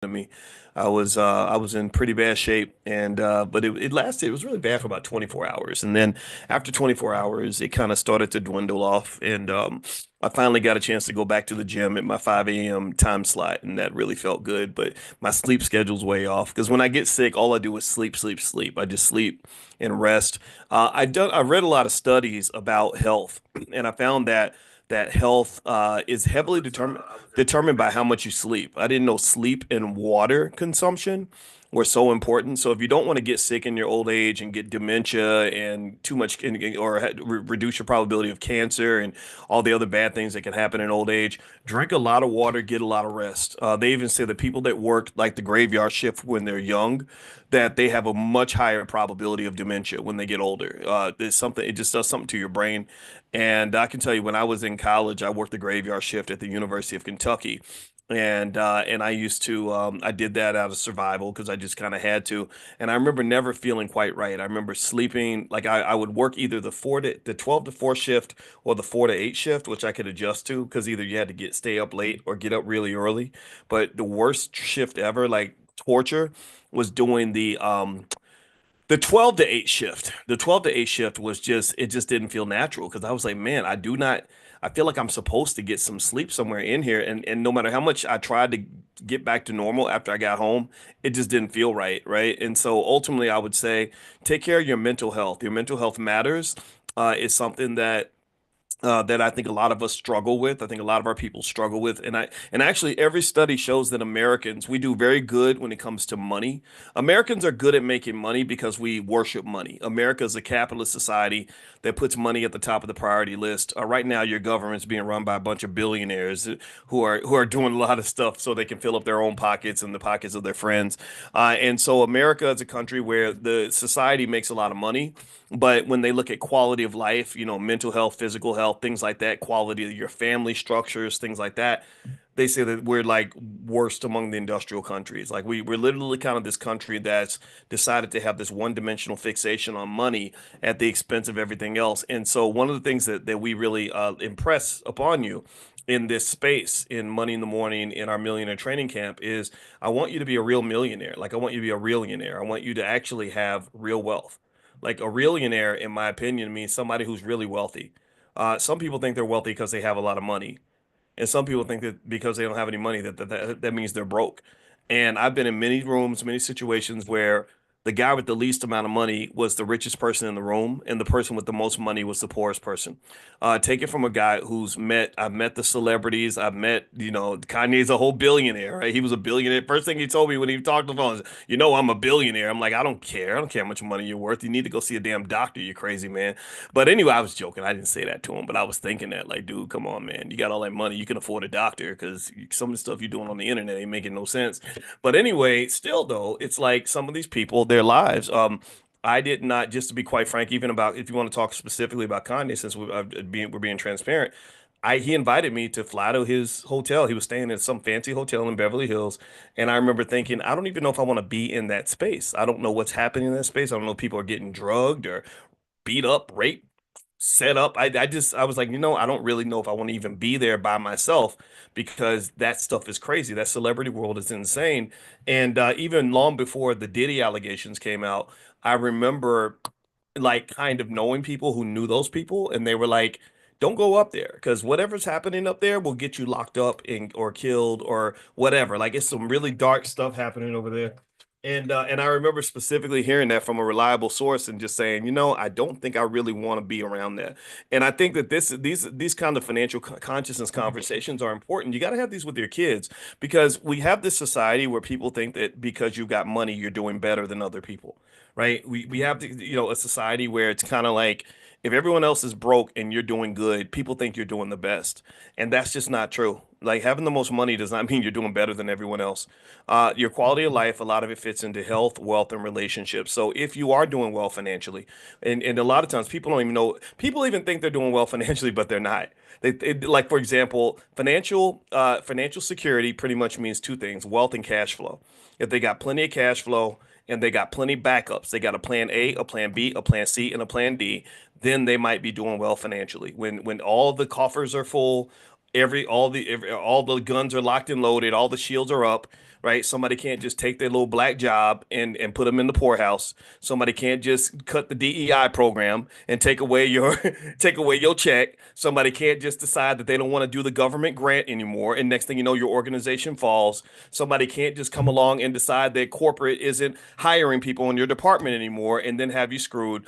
to me. I was in pretty bad shape, and but it lasted. It was really bad for about 24 hours, and then after 24 hours, it kind of started to dwindle off, and I finally got a chance to go back to the gym at my 5 a.m. time slot, and that really felt good. But my sleep schedule's way off because when I get sick, all I do is sleep, sleep, sleep. I just sleep and rest. I read a lot of studies about health, and I found that health is heavily determined by how much you sleep. I didn't know sleep and water consumption were so important. So if you don't want to get sick in your old age and get dementia and too much or reduce your probability of cancer and all the other bad things that can happen in old age, drink a lot of water, get a lot of rest. They even say that people that work like the graveyard shift when they're young, that they have a much higher probability of dementia when they get older. There's something, it just does something to your brain. And I can tell you, when I was in college, I worked the graveyard shift at the University of Kentucky. And I used to I did that out of survival because I just kind of had to. And I remember never feeling quite right. I remember sleeping like I would work either the 12 to 4 shift or the 4 to 8 shift, which I could adjust to because either you had to get stay up late or get up really early. But the worst shift ever, like torture, was doing the 12 to 8 shift. The 12 to 8 shift was just, it just didn't feel natural because I was like, man, I feel like I'm supposed to get some sleep somewhere in here. And no matter how much I tried to get back to normal after I got home, it just didn't feel right. Right. And so ultimately, I would say take care of your mental health. Your mental health matters. It's something that I think a lot of us struggle with. I think a lot of our people struggle with, and actually every study shows that Americans we do very good when it comes to money. Americans are good at making money because we worship money. America is a capitalist society that puts money at the top of the priority list. Right now, your government's being run by a bunch of billionaires who are doing a lot of stuff so they can fill up their own pockets and the pockets of their friends. And so America is a country where the society makes a lot of money. But when they look at quality of life, mental health, physical health, things like that, quality of your family structures, things like that, they say that we're like worst among the industrial countries. Like we're literally kind of this country that's decided to have this one-dimensional fixation on money at the expense of everything else. And so one of the things that we really impress upon you in this space in Money in the Morning in our millionaire training camp is I want you to be a real millionaire. Like I want you to be a millionaire. I want you to actually have real wealth. Like a millionaire, in my opinion, means somebody who's really wealthy. Some people think they're wealthy because they have a lot of money, and some people think that because they don't have any money that means they're broke. And I've been in many rooms, many situations where the guy with the least amount of money was the richest person in the room, and the person with the most money was the poorest person. Take it from a guy I've met the celebrities, I've met, Kanye's a whole billionaire, right? He was a billionaire. First thing he told me when he talked on the phone is, I'm a billionaire. I'm like, I don't care. I don't care how much money you're worth. You need to go see a damn doctor, you crazy man. But anyway, I was joking. I didn't say that to him, but I was thinking that, like, dude, come on, man. You got all that money. You can afford a doctor because some of the stuff you're doing on the internet ain't making no sense. But anyway, still though, it's like some of these people, their lives. I did not, just to be quite frank, even about if you want to talk specifically about Kanye, since we're being transparent. He invited me to fly to his hotel. He was staying at some fancy hotel in Beverly Hills, and I remember thinking, I don't even know if I want to be in that space. I don't know what's happening in that space. I don't know if people are getting drugged or beat up, raped, set up. I was like, I don't really know if I want to even be there by myself because that stuff is crazy. That celebrity world is insane. And even long before the Diddy allegations came out, I remember like kind of knowing people who knew those people, and they were like, don't go up there because whatever's happening up there will get you locked up or killed or whatever. Like it's some really dark stuff happening over there. And I remember specifically hearing that from a reliable source and just saying, I don't think I really want to be around that. And I think that these kind of financial consciousness conversations are important. You got to have these with your kids because we have this society where people think that because you've got money, you're doing better than other people, right? We have a society where it's kind of like if everyone else is broke and you're doing good, people think you're doing the best. And that's just not true. Like having the most money does not mean you're doing better than everyone else. Your quality of life, a lot of it fits into health, wealth, and relationships. So if you are doing well financially, and a lot of times people don't even know, people even think they're doing well financially, but they're not. Like for example, financial security pretty much means two things: wealth and cash flow. If they got plenty of cash flow and they got plenty backups, they got a plan A, a plan B, a plan C, and a plan D, then they might be doing well financially. When all the coffers are full, all the guns are locked and loaded, all the shields are up. right? Somebody can't just take their little black job and put them in the poorhouse. Somebody can't just cut the DEI program and take away your take away your check. Somebody can't just decide that they don't want to do the government grant anymore, and next thing you know, your organization falls. Somebody can't just come along and decide that corporate isn't hiring people in your department anymore, and then have you screwed.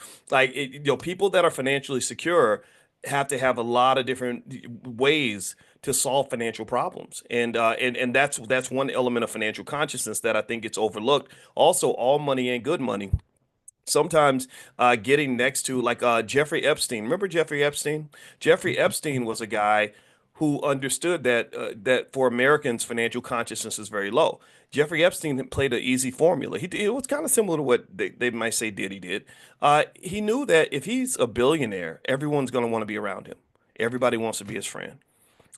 People that are financially secure have to have a lot of different ways to solve financial problems, and that's one element of financial consciousness that I think gets overlooked. Also, all money ain't good money. Sometimes getting next to like Jeffrey Epstein. Remember Jeffrey Epstein? Jeffrey Epstein was a guy who understood that for Americans, financial consciousness is very low. Jeffrey Epstein played an easy formula. It was kind of similar to what they might say Diddy did. He knew that if he's a billionaire, everyone's going to want to be around him. Everybody wants to be his friend.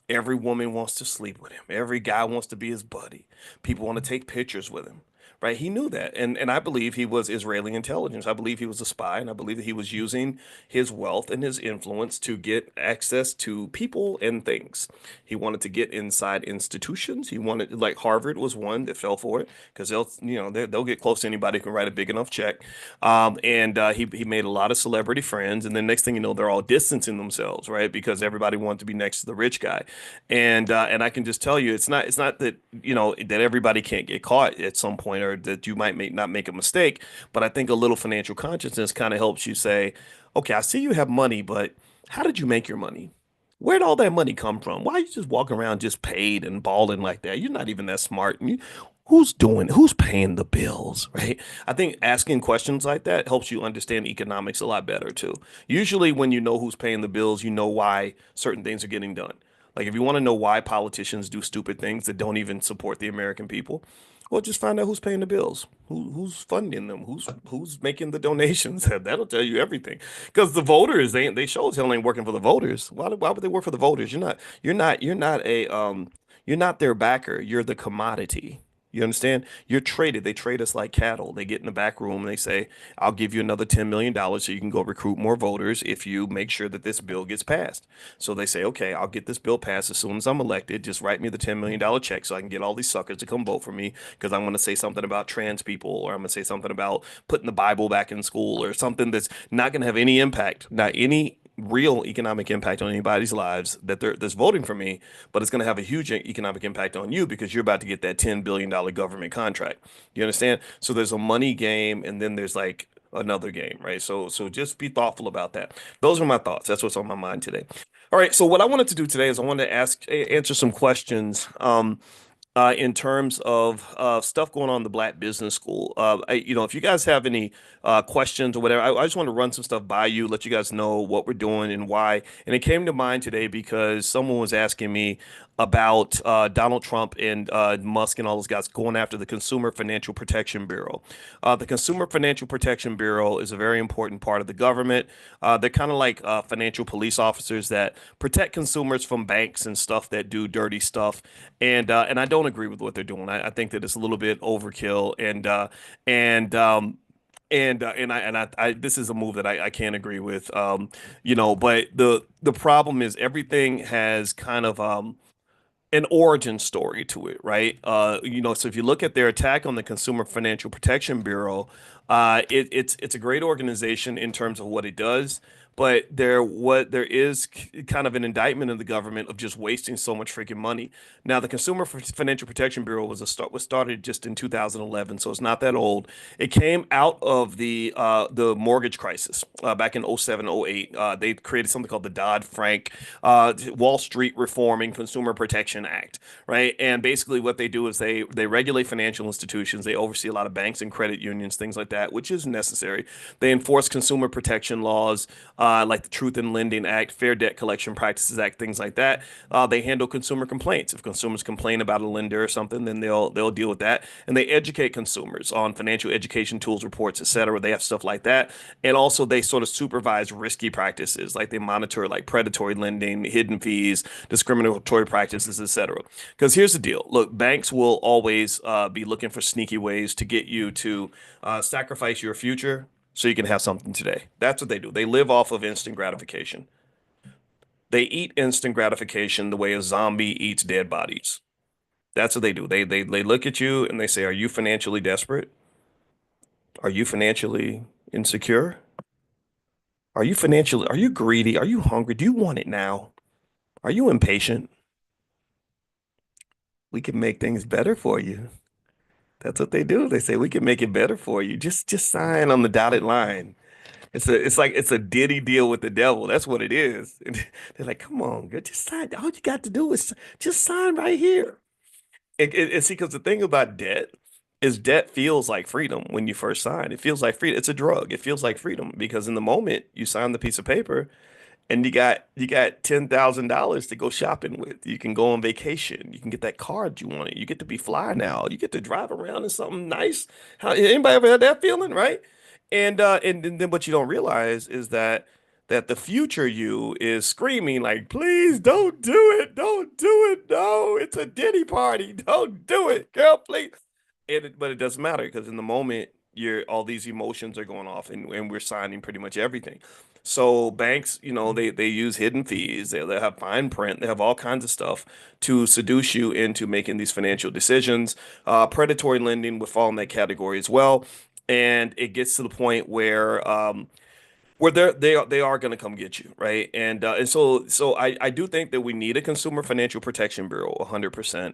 Every woman wants to sleep with him. Every guy wants to be his buddy. People want to take pictures with him, right? He knew that. And I believe he was Israeli intelligence. I believe he was a spy, and I believe that he was using his wealth and his influence to get access to people and things. He wanted to get inside institutions. He wanted, like Harvard was one that fell for it because they'll get close to anybody who can write a big enough check. And he made a lot of celebrity friends, and then next thing you know, they're all distancing themselves, right? Because everybody wanted to be next to the rich guy. And I can just tell you, it's not that that everybody can't get caught at some point, or that you might not make a mistake. But I think a little financial consciousness kind of helps you say, okay, I see you have money, but how did you make your money? Where'd all that money come from? Why are you just walking around just paid and balling like that? You're not even that smart. Who's paying the bills, right? I think asking questions like that helps you understand economics a lot better too. Usually when you know who's paying the bills, you know why certain things are getting done. Like if you want to know why politicians do stupid things that don't even support the American people, well, just find out who's paying the bills, who's funding them, who's making the donations. That'll tell you everything. Because the voters, they show as hell ain't working for the voters. Why would they work for the voters? You're not their backer. You're the commodity. You understand? You're traded. They trade us like cattle. They get in the back room and they say, I'll give you another $10 million so you can go recruit more voters if you make sure that this bill gets passed. So they say, okay, I'll get this bill passed as soon as I'm elected. Just write me the $10 million check so I can get all these suckers to come vote for me because I'm going to say something about trans people, or I'm going to say something about putting the Bible back in school, or something that's not going to have any impact, not any real economic impact on anybody's lives that's voting for me, but it's going to have a huge economic impact on you because you're about to get that $10 billion government contract. You understand? So there's a money game, and then there's like another game, right? So just be thoughtful about that. Those are my thoughts. That's what's on my mind today. All right. So what I wanted to do today is I wanted to answer some questions. In terms of stuff going on in the Black Business School. If you guys have any questions or whatever, I just want to run some stuff by you, let you guys know what we're doing and why. And it came to mind today because someone was asking me about Donald Trump and Musk and all those guys going after the Consumer Financial Protection Bureau. The Consumer Financial Protection Bureau is a very important part of the government. They're kind of like financial police officers that protect consumers from banks and stuff that do dirty stuff. And I don't agree with what they're doing. I think that it's a little bit overkill. And this is a move that I can't agree with. But the problem is everything has kind of an origin story to it, right? So if you look at their attack on the Consumer Financial Protection Bureau, it's a great organization in terms of what it does, but there is kind of an indictment of the government of just wasting so much freaking money. Now, the Financial Protection Bureau was started just in 2011, so it's not that old. It came out of the mortgage crisis back in '07, '08. They created something called the Dodd-Frank Wall Street Reforming Consumer Protection Act, right? And basically, what they do is they regulate financial institutions. They oversee a lot of banks and credit unions, things like that, which is necessary. They enforce consumer protection laws like the Truth in Lending Act, Fair Debt Collection Practices Act, things like that. They handle consumer complaints. If consumers complain about a lender or something, then they'll deal with that. And they educate consumers on financial education tools, reports, etc. They have stuff like that. And also they sort of supervise risky practices, like they monitor like predatory lending, hidden fees, discriminatory practices, etc. Because here's the deal. Look, banks will always be looking for sneaky ways to get you to sacrifice your future so you can have something today. That's what they do. They live off of instant gratification. They eat instant gratification the way a zombie eats dead bodies. That's what they do. They look at you and they say, "Are you financially desperate? Are you financially insecure? Are you greedy? Are you hungry? Do you want it now? Are you impatient? We can make things better for you." That's what they do. They say we can make it better for you. Just sign on the dotted line. It's a Diddy deal with the devil. That's what it is. And they're like, come on, girl, just sign. All you got to do is just sign right here. And see, because the thing about debt is debt feels like freedom when you first sign. It feels like freedom. It's a drug. It feels like freedom because in the moment you sign the piece of paper, and you got $10,000 to go shopping with. You can go on vacation. You can get that card you wanted. You get to be fly now. You get to drive around in something nice. Anybody ever had that feeling, right? And then what you don't realize is that the future you is screaming like, please don't do it. Don't do it. No, it's a Diddy party. Don't do it, girl, please. But it doesn't matter because in the moment, you're all these emotions are going off, and we're signing pretty much everything. So banks, they use hidden fees. They have fine print. They have all kinds of stuff to seduce you into making these financial decisions. Predatory lending would fall in that category as well. And it gets to the point where they are going to come get you, right? And so I do think that we need a Consumer Financial Protection Bureau, 100%.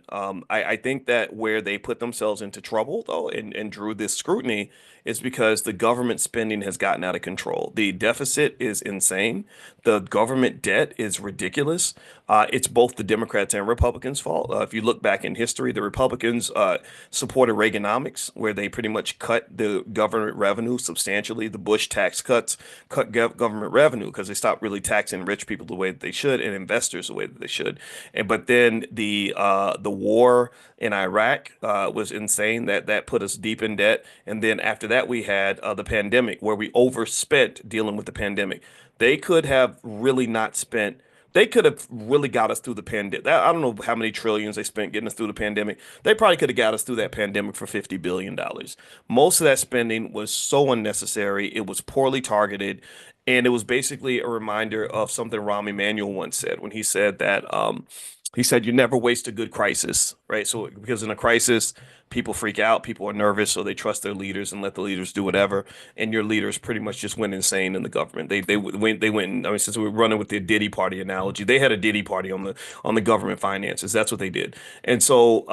I think that where they put themselves into trouble though, and drew this scrutiny is because the government spending has gotten out of control. The deficit is insane. The government debt is ridiculous. It's both the Democrats and Republicans' fault. If you look back in history, the Republicans supported Reaganomics, where they pretty much cut the government revenue substantially. The Bush tax cuts cut government revenue because they stopped really taxing rich people the way that they should and investors the way that they should. And but then the war in Iraq was insane. That put us deep in debt. And then after that, we had the pandemic where we overspent dealing with the pandemic. They could have really not spent. They could have really got us through the pandemic. I don't know how many trillions they spent getting us through the pandemic. They probably could have got us through that pandemic for $50 billion. Most of that spending was so unnecessary. It was poorly targeted. And it was basically a reminder of something Rahm Emanuel once said when he said, you never waste a good crisis, right? So, because in a crisis, people freak out, people are nervous, so they trust their leaders and let the leaders do whatever. And your leaders pretty much just went insane in the government. They went. I mean, since we were running with the Diddy party analogy, they had a Diddy party on the government finances. That's what they did. And so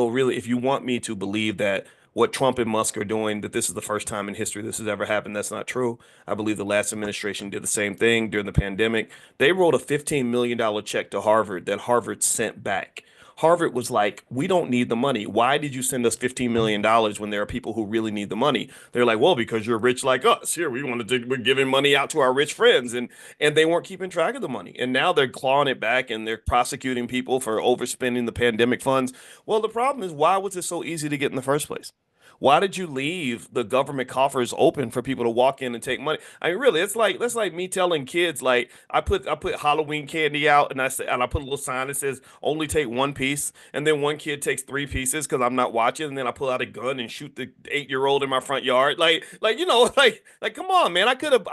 really, if you want me to believe that what Trump and Musk are doing, that this is the first time in history this has ever happened. That's not true. I believe the last administration did the same thing during the pandemic. They wrote a $15 million check to Harvard that Harvard sent back. Harvard was like, we don't need the money. Why did you send us $15 million when there are people who really need the money? They're like, well, because you're rich like us. Here, we're giving money out to our rich friends. And they weren't keeping track of the money. And now they're clawing it back and they're prosecuting people for overspending the pandemic funds. Well, the problem is, why was it so easy to get in the first place? Why did you leave the government coffers open for people to walk in and take money? I mean, really, it's like that's like me telling kids like I put Halloween candy out and I put a little sign that says only take one piece, and then one kid takes three pieces because I'm not watching, and then I pull out a gun and shoot the 8-year-old in my front yard. Like come on, man. I could have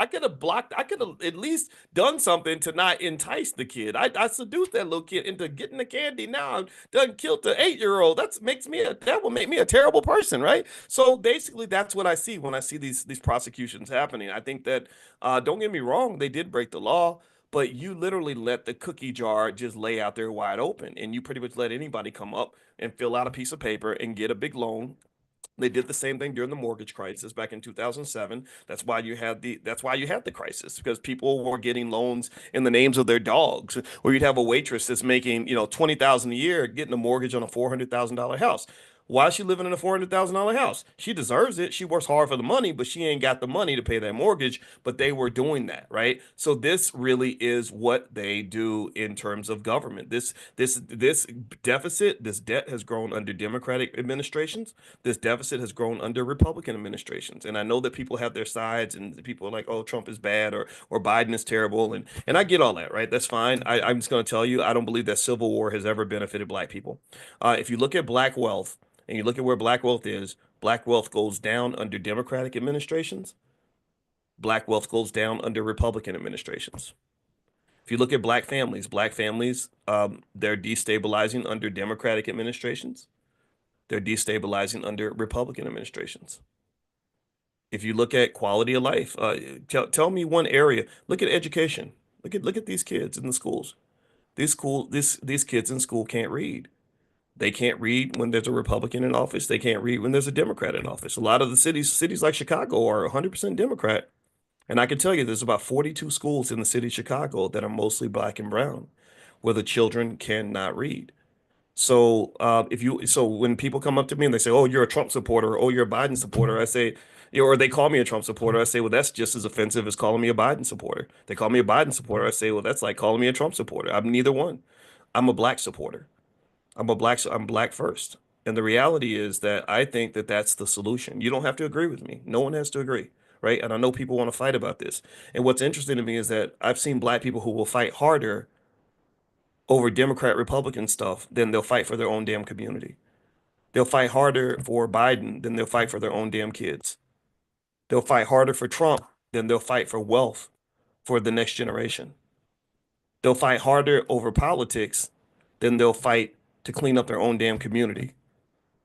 at least done something to not entice the kid. I seduced that little kid into getting the candy. Now I'm done killed the 8-year-old. That will make me a terrible person, right? So basically, that's what I see when I see these prosecutions happening. I think that don't get me wrong, they did break the law, but you literally let the cookie jar just lay out there wide open, and you pretty much let anybody come up and fill out a piece of paper and get a big loan. They did the same thing during the mortgage crisis back in 2007. That's why you had the crisis, because people were getting loans in the names of their dogs. Or you'd have a waitress that's making, 20,000 a year getting a mortgage on a $400,000 house. Why is she living in a $400,000 house? She deserves it. She works hard for the money, but she ain't got the money to pay that mortgage. But they were doing that, right? So this really is what they do in terms of government. This deficit, this debt has grown under Democratic administrations. This deficit has grown under Republican administrations. And I know that people have their sides, and people are like, oh, Trump is bad, or Biden is terrible. And I get all that, right? That's fine. I'm just going to tell you, I don't believe that civil war has ever benefited black people. If you look at black wealth and you look at where black wealth goes down under Democratic administrations, black wealth goes down under Republican administrations. If you look at black families, they're destabilizing under Democratic administrations. They're destabilizing under Republican administrations. If you look at quality of life, tell me one area. Look at education. Look at these kids in the schools. These kids in school can't read. They can't read when there's a Republican in office. They can't read when there's a Democrat in office. A lot of the cities like Chicago are 100% Democrat. And I can tell you there's about 42 schools in the city of Chicago that are mostly black and brown, where the children cannot read. So when people come up to me and they say, "Oh, you're a Trump supporter," or "Oh, you're a Biden supporter," I say, or they call me a Trump supporter, I say, "Well, that's just as offensive as calling me a Biden supporter." They call me a Biden supporter, I say, "Well, that's like calling me a Trump supporter." I'm neither one. I'm a black supporter. I'm black first. And the reality is that I think that that's the solution. You don't have to agree with me. No one has to agree, right? And I know people want to fight about this. And what's interesting to me is that I've seen black people who will fight harder over Democrat Republican stuff than they'll fight for their own damn community. They'll fight harder for Biden than they'll fight for their own damn kids. They'll fight harder for Trump than they'll fight for wealth for the next generation. They'll fight harder over politics than they'll fight to clean up their own damn community.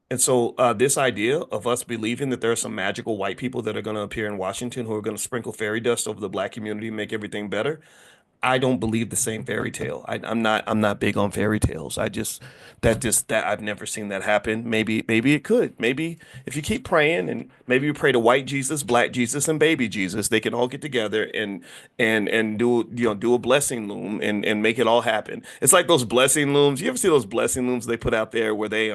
And so, this idea of us believing that there are some magical white people that are going to appear in Washington who are going to sprinkle fairy dust over the black community and make everything better, I don't believe the same fairy tale. I'm not big on fairy tales. That I've never seen that happen. Maybe it could. Maybe if you keep praying and maybe you pray to white Jesus, black Jesus, and baby Jesus, they can all get together and do a blessing loom and make it all happen. It's like those blessing looms. You ever see those blessing looms they put out there where they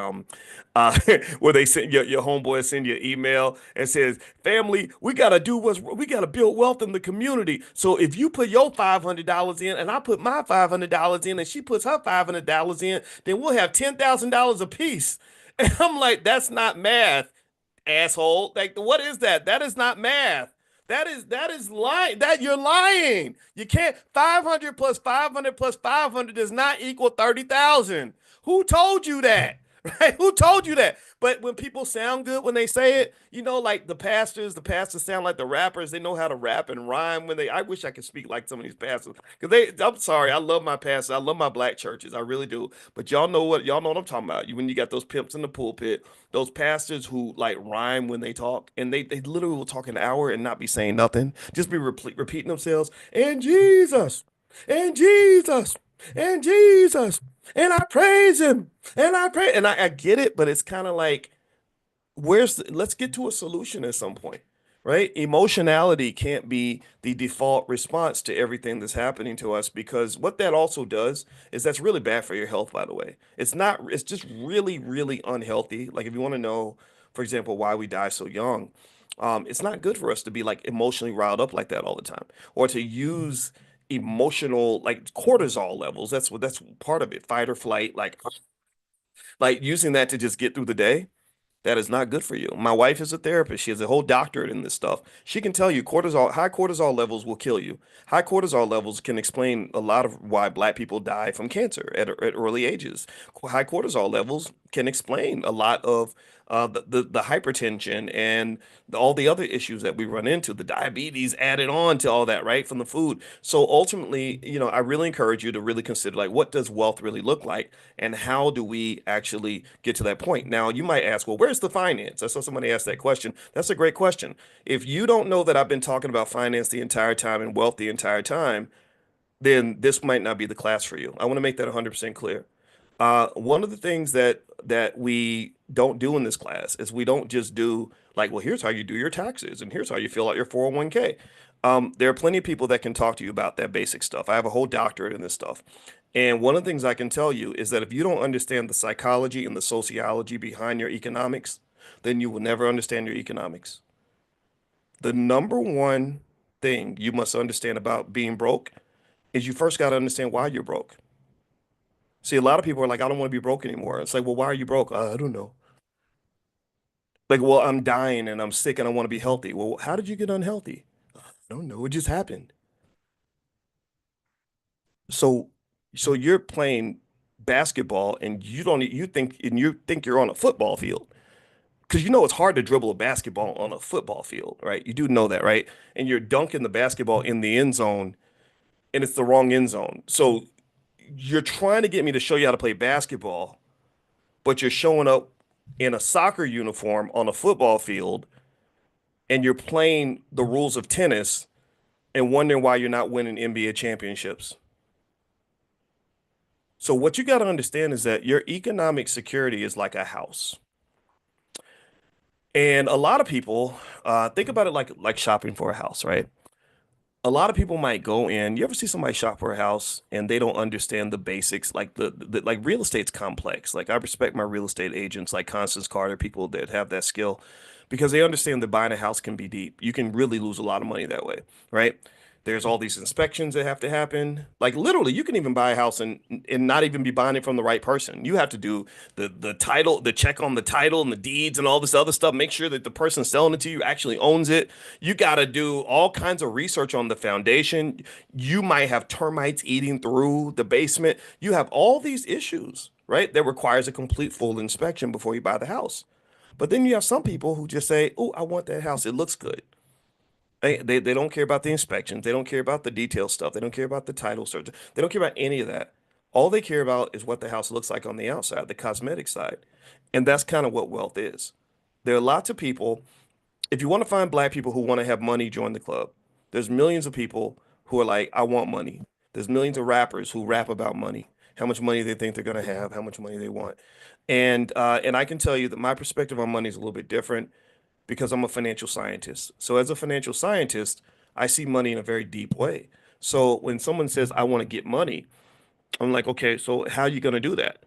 uh where they send your homeboy send you an email and says, "Family, we gotta build wealth in the community. So if you put your $500 in and I put my $500 in and she puts her $500 in, then we'll have $10,000 apiece." And I'm like, that's not math, asshole. Like, what is that? That is not math. That is lying. That you're lying. You can't 500 plus 500 plus 500 does not equal 30,000. Who told you that? Right? Who told you that? But when people sound good when they say it, like the pastors sound like the rappers. They know how to rap and rhyme when they. I wish I could speak like some of these pastors because they. I'm sorry, I love my pastors. I love my black churches. I really do. But y'all know what I'm talking about. When you got those pimps in the pulpit, those pastors who like rhyme when they talk, and they literally will talk an hour and not be saying nothing, just be repeating themselves. And Jesus, and Jesus, and Jesus, and I praise him, and I pray, and I get it, but it's kind of like let's get to a solution at some point, right? Emotionality can't be the default response to everything that's happening to us because what that also does is that's really bad for your health, by the way. It's just really, really unhealthy. Like if you want to know, for example, why we die so young, it's not good for us to be like emotionally riled up like that all the time or to use emotional like cortisol levels. That's part of it, fight or flight, like using that to just get through the day. That is not good for you. My wife is a therapist. She has a whole doctorate in this stuff. She can tell you high cortisol levels will kill you. High cortisol levels can explain a lot of why black people die from cancer at early ages. High cortisol levels can explain a lot of the hypertension and all the other issues that we run into, the diabetes added on to all that, right, from the food. So ultimately, I really encourage you to really consider like what does wealth really look like and how do we actually get to that point? Now, you might ask, well, where's the finance? I saw somebody ask that question. That's a great question. If you don't know that I've been talking about finance the entire time and wealth the entire time, then this might not be the class for you. I want to make that 100% clear. One of the things that we don't do in this class is we don't just do like, well, here's how you do your taxes and here's how you fill out your 401k. There are plenty of people that can talk to you about that basic stuff. I have a whole doctorate in this stuff. And one of the things I can tell you is that if you don't understand the psychology and the sociology behind your economics, then you will never understand your economics. The number one thing you must understand about being broke is you first got to understand why you're broke. See, a lot of people are like, I don't want to be broke anymore. It's like, well, why are you broke? I don't know. Like, well, I'm dying and I'm sick and I want to be healthy. Well, how did you get unhealthy? I don't know. It just happened. So, so you're playing basketball and you think you're on a football field because it's hard to dribble a basketball on a football field, right? You do know that, right? And you're dunking the basketball in the end zone and it's the wrong end zone. So you're trying to get me to show you how to play basketball, but you're showing up in a soccer uniform on a football field and you're playing the rules of tennis and wondering why you're not winning NBA championships. So what you got to understand is that your economic security is like a house. And a lot of people think about it like shopping for a house, right? A lot of people might go in. You ever see somebody shop for a house and they don't understand the basics? Like like real estate's complex. Like I respect my real estate agents like Constance Carter, people that have that skill because they understand that buying a house can be deep. You can really lose a lot of money that way, right? There's all these inspections that have to happen. Like literally, you can even buy a house and not even be buying it from the right person. You have to do the title, the check on the title and the deeds and all this other stuff. Make sure that the person selling it to you actually owns it. You got to do all kinds of research on the foundation. You might have termites eating through the basement. You have all these issues, right? That requires a complete full inspection before you buy the house. But then you have some people who just say, "Oh, I want that house. It looks good." They don't care about the inspections. They don't care about the detail stuff. They don't care about the title search. They don't care about any of that. All they care about is what the house looks like on the outside, the cosmetic side. And that's kind of what wealth is. There are lots of people, if you want to find black people who want to have money, join the club. There's millions of people who are like, I want money. There's millions of rappers who rap about money, how much money they think they're going to have, how much money they want. And I can tell you that my perspective on money is a little bit different because I'm a financial scientist. So as a financial scientist, I see money in a very deep way. So when someone says I want to get money, I'm like, okay, so how are you going to do that?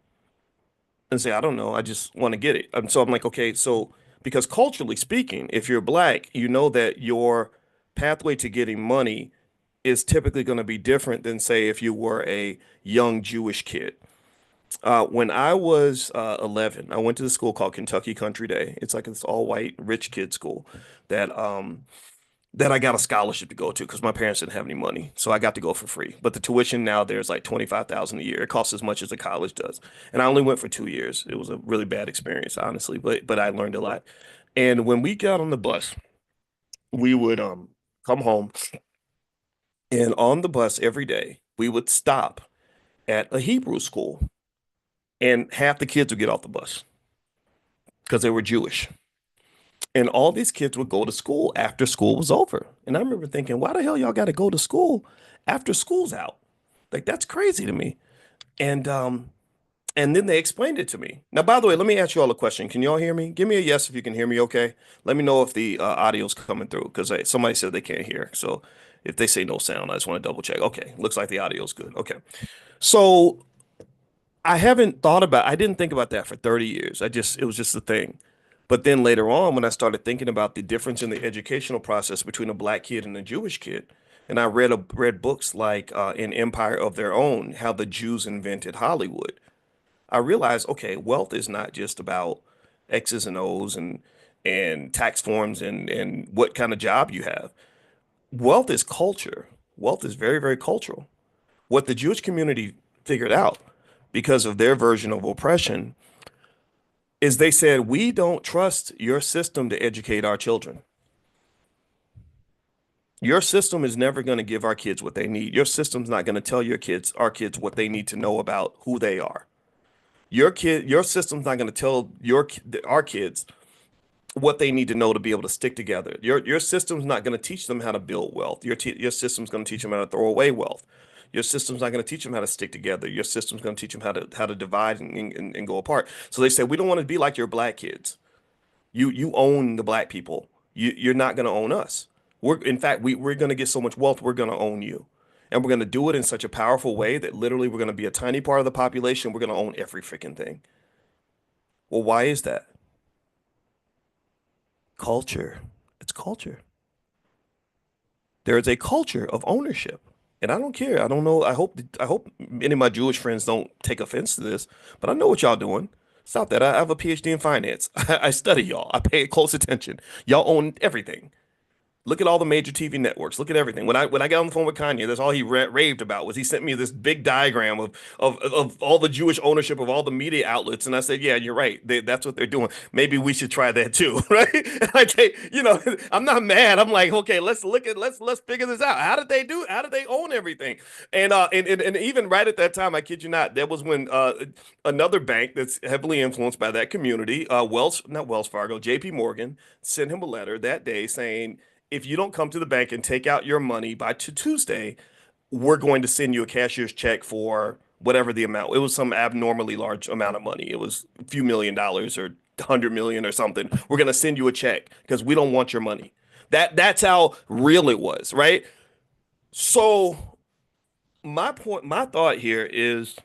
And say, I don't know, I just want to get it. And so I'm like, okay, so because culturally speaking, if you're black, you know that your pathway to getting money is typically going to be different than say if you were a young Jewish kid. When I was 11, I went to the school called Kentucky Country Day. It's like this all white rich kid school that that I got a scholarship to go to because my parents didn't have any money, so I got to go for free. But the tuition now there's like 25,000 a year. It costs as much as a college does, and I only went for 2 years. It was a really bad experience, honestly, but I learned a lot. And when we got on the bus, we would come home, and on the bus every day we would stop at a Hebrew school, and half the kids would get off the bus because they were Jewish. And all these kids would go to school after school was over. And I remember thinking, why the hell y'all got to go to school after school's out? Like that's crazy to me. And and then they explained it to me. Now, by the way, let me ask you all a question. Can y'all hear me? Give me a yes if you can hear me okay. Let me know if the audio's coming through because somebody said they can't hear. So if they say no sound, I just want to double check. Okay, looks like the audio's good. Okay. So I didn't think about that for 30 years. It was just a thing. But then later on, when I started thinking about the difference in the educational process between a black kid and a Jewish kid, and I read books like An Empire of Their Own, how the Jews invented Hollywood, I realized, okay, wealth is not just about X's and O's and tax forms and what kind of job you have. Wealth is culture. Wealth is very, very cultural. What the Jewish community figured out because of their version of oppression is they said, we don't trust your system to educate our children. Your system is never going to give our kids what they need. Your system's not going to tell our kids what they need to know about who they are. Your system's not going to tell our kids what they need to know to be able to stick together. Your system's not going to teach them how to build wealth. Your system's going to teach them how to throw away wealth. Your system's not going to teach them how to stick together. Your system's going to teach them how to divide and go apart. So they say we don't want to be like your black kids. You own the black people. You're not going to own us. In fact we're going to get so much wealth we're going to own you. And we're going to do it in such a powerful way that literally we're going to be a tiny part of the population. We're going to own every freaking thing. Well, why is that? Culture. It's culture. There is a culture of ownership. And I don't care. I don't know. I hope any of my Jewish friends don't take offense to this, but I know what y'all doing. Stop that. I have a PhD in finance. I study y'all. I pay close attention. Y'all own everything. Look at all the major TV networks. Look at everything. When I got on the phone with Kanye, that's all he raved about was he sent me this big diagram of all the Jewish ownership of all the media outlets, and I said, yeah, you're right. That's what they're doing. Maybe we should try that too, right? And I take, I'm not mad. I'm like, okay, let's figure this out. How did they do? How did they own everything? And even right at that time, I kid you not, that was when another bank that's heavily influenced by that community, Wells, not Wells Fargo, J.P. Morgan, sent him a letter that day saying, if you don't come to the bank and take out your money by Tuesday, we're going to send you a cashier's check for whatever the amount. It was some abnormally large amount of money. It was a few $1 million or 100 million or something. We're going to send you a check because we don't want your money. That's how real it was, right? So my thought here is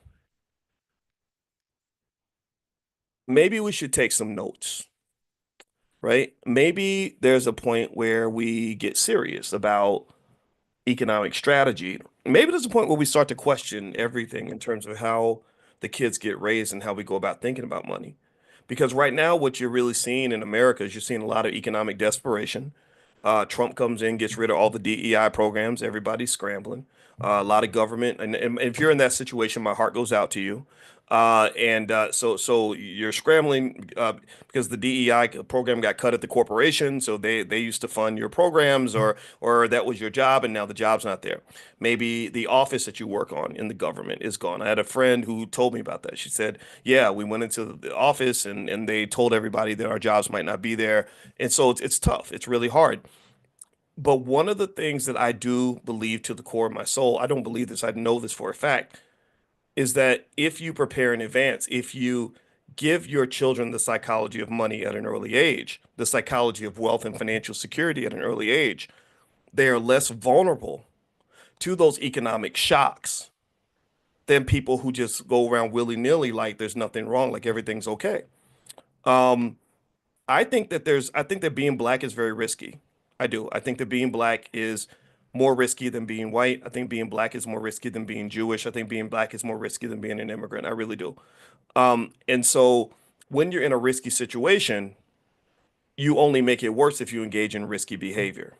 maybe we should take some notes, right? Maybe there's a point where we get serious about economic strategy. Maybe there's a point where we start to question everything in terms of how the kids get raised and how we go about thinking about money. Because right now, what you're really seeing in America is you're seeing a lot of economic desperation. Trump comes in, gets rid of all the DEI programs. Everybody's scrambling. A lot of government, and if you're in that situation, my heart goes out to you. So you're scrambling because the DEI program got cut at the corporation, so they used to fund your programs, or that was your job, and now the job's not there. Maybe the office that you work on in the government is gone. I had a friend who told me about that. She said, "Yeah, we went into the office and they told everybody that our jobs might not be there, and so it's tough. It's really hard." But one of the things that I do believe to the core of my soul, I don't believe this, I know this for a fact, is that if you prepare in advance, if you give your children the psychology of money at an early age, the psychology of wealth and financial security at an early age, they are less vulnerable to those economic shocks than people who just go around willy-nilly like there's nothing wrong, like everything's okay. Um, I think that being black is very risky. I do. I think that being black is more risky than being white. I think being black is more risky than being Jewish. I think being black is more risky than being an immigrant. I really do. And so when you're in a risky situation, you only make it worse if you engage in risky behavior.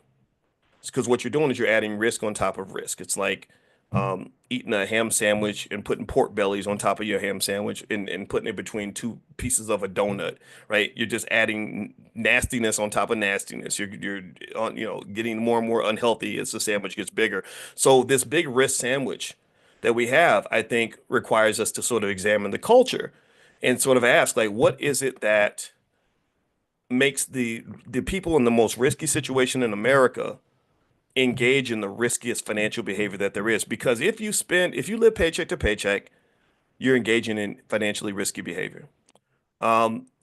Because what you're doing is you're adding risk on top of risk. It's like eating a ham sandwich and putting pork bellies on top of your ham sandwich and putting it between two pieces of a donut, right? You're just adding nastiness on top of nastiness. You're on, getting more and more unhealthy as the sandwich gets bigger. So this big risk sandwich that we have, I think, requires us to sort of examine the culture and sort of ask, like, what is it that makes the people in the most risky situation in America engage in the riskiest financial behavior that there is? Because if you live paycheck to paycheck, you're engaging in financially risky behavior.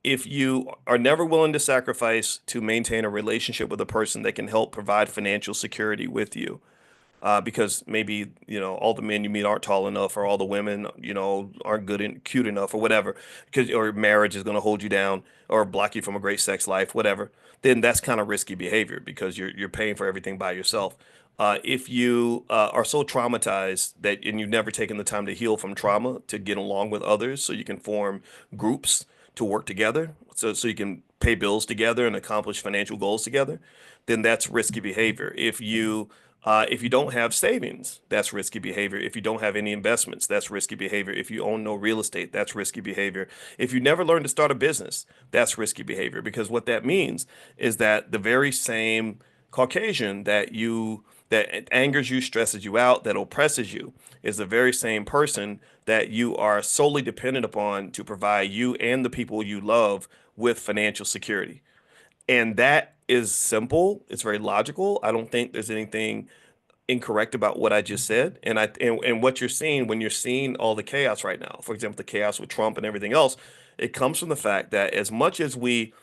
If you are never willing to sacrifice to maintain a relationship with a person that can help provide financial security with you, because maybe all the men you meet aren't tall enough, or all the women aren't good and cute enough, or whatever, because or marriage is going to hold you down or block you from a great sex life, whatever. Then that's kind of risky behavior because you're paying for everything by yourself. If you are so traumatized that and you've never taken the time to heal from trauma to get along with others, so you can form groups to work together, so you can pay bills together and accomplish financial goals together, then that's risky behavior. If you don't have savings, that's risky behavior. If you don't have any investments, that's risky behavior. If you own no real estate, that's risky behavior. If you never learn to start a business, that's risky behavior. Because what that means is that the very same Caucasian that angers you, stresses you out, that oppresses you, is the very same person that you are solely dependent upon to provide you and the people you love with financial security. And that is simple. It's very logical. I don't think there's anything incorrect about what I just said. And what you're seeing when you're seeing all the chaos right now, for example, the chaos with Trump and everything else, it comes from the fact that as much as we